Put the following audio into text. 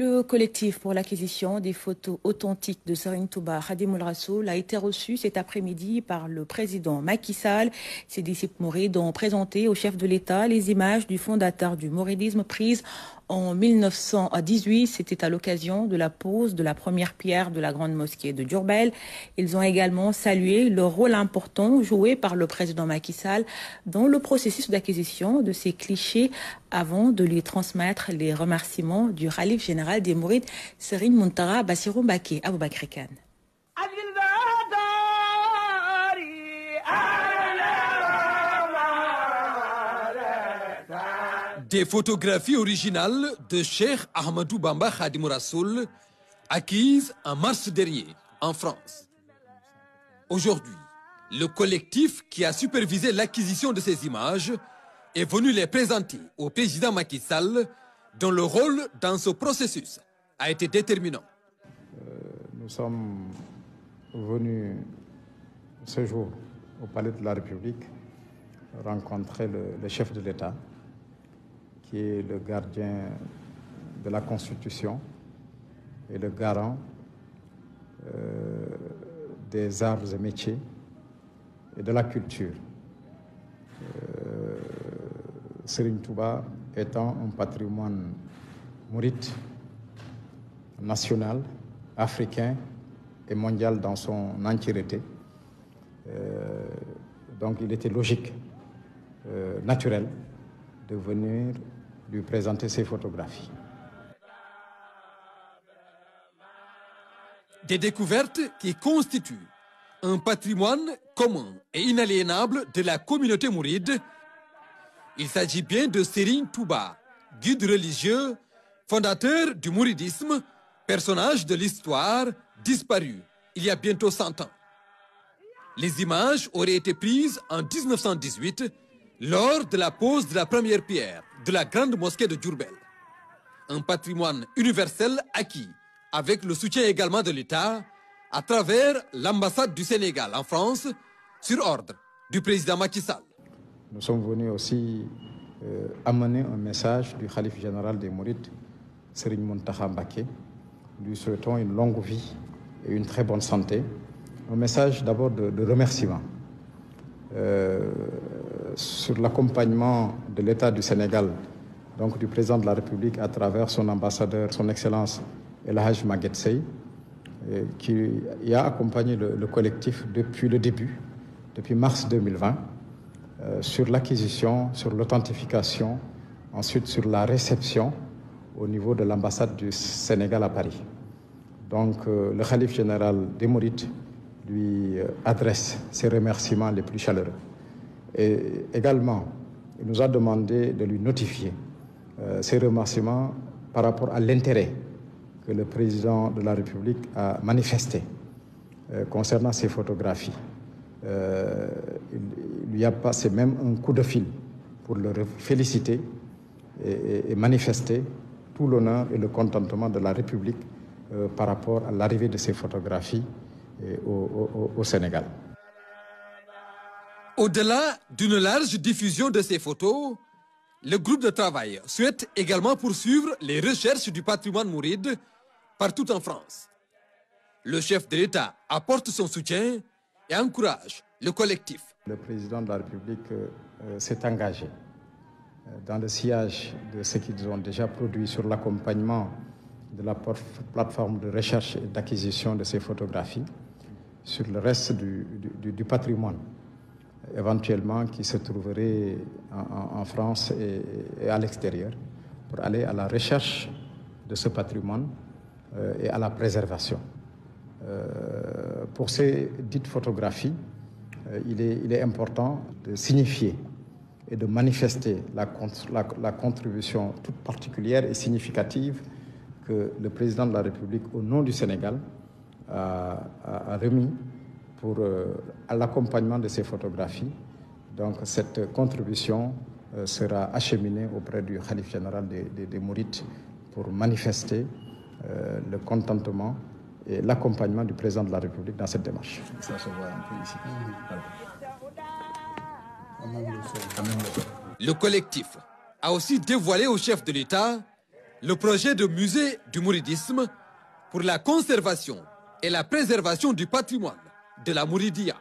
Le collectif pour l'acquisition des photos authentiques de Serigne Touba Khadimoul Rassoul a été reçu cet après-midi par le président Macky Sall. Ses disciples mourides ont présenté au chef de l'État les images du fondateur du mouridisme prises en 1918. C'était à l'occasion de la pose de la première pierre de la grande mosquée de Diourbel. Ils ont également salué le rôle important joué par le président Macky Sall dans le processus d'acquisition de ces clichés avant de lui transmettre les remerciements du khalife général des Mourides, Serigne Mountakha Bassirou Mbacké Aboubakry Kane. Des photographies originales de Cheikh Ahmadou Bamba Khadimoul Rassoul acquises en mars dernier en France. Aujourd'hui, le collectif qui a supervisé l'acquisition de ces images est venu les présenter au président Macky Sall, dont le rôle dans ce processus a été déterminant. Nous sommes venus ce jour au Palais de la République rencontrer le chef de l'État, qui est le gardien de la Constitution et le garant des arts et métiers et de la culture. Serigne Touba étant un patrimoine mouride, national, africain et mondial dans son entièreté. Donc il était logique, naturel, de venir lui présenter ses photographies. Des découvertes qui constituent un patrimoine commun et inaliénable de la communauté mouride. Il s'agit bien de Serigne Touba, guide religieux, fondateur du mouridisme, personnage de l'histoire, disparu il y a bientôt 100 ans. Les images auraient été prises en 1918 lors de la pose de la première pierre de la grande mosquée de Diourbel. Un patrimoine universel acquis avec le soutien également de l'État à travers l'ambassade du Sénégal en France sur ordre du président Macky Sall. Nous sommes venus aussi amener un message du khalife général des Mourides, Serigne Mountakha Mbacké. Lui souhaitons une longue vie et une très bonne santé. Un message d'abord de remerciement sur l'accompagnement de l'État du Sénégal, donc du président de la République à travers son ambassadeur, son Excellence El Hadj Maguette Seye, qui a accompagné le collectif depuis le début, depuis mars 2020, sur l'acquisition, sur l'authentification, ensuite sur la réception au niveau de l'ambassade du Sénégal à Paris. Donc le khalife général des Mourides lui adresse ses remerciements les plus chaleureux. Et également, il nous a demandé de lui notifier ses remerciements par rapport à l'intérêt que le président de la République a manifesté concernant ces photographies. Il lui a passé même un coup de fil pour le féliciter et manifester tout l'honneur et le contentement de la République par rapport à l'arrivée de ces photographies au Sénégal. Au-delà d'une large diffusion de ces photos, le groupe de travail souhaite également poursuivre les recherches du patrimoine mouride partout en France. Le chef de l'État apporte son soutien et encourage le collectif. Le président de la République s'est engagé dans le sillage de ce qu'ils ont déjà produit sur l'accompagnement de la plateforme de recherche et d'acquisition de ces photographies, sur le reste du patrimoine, éventuellement qui se trouverait en France et à l'extérieur, pour aller à la recherche de ce patrimoine et à la préservation. Pour ces dites photographies, il est important de signifier et de manifester la contribution toute particulière et significative que le président de la République, au nom du Sénégal, a remis à l'accompagnement de ces photographies. Donc cette contribution sera acheminée auprès du khalife général des Mourides pour manifester le contentement et l'accompagnement du président de la République dans cette démarche. Ça se voit un peu ici. Le collectif a aussi dévoilé au chef de l'État le projet de musée du mouridisme pour la conservation et la préservation du patrimoine de la Mouridia.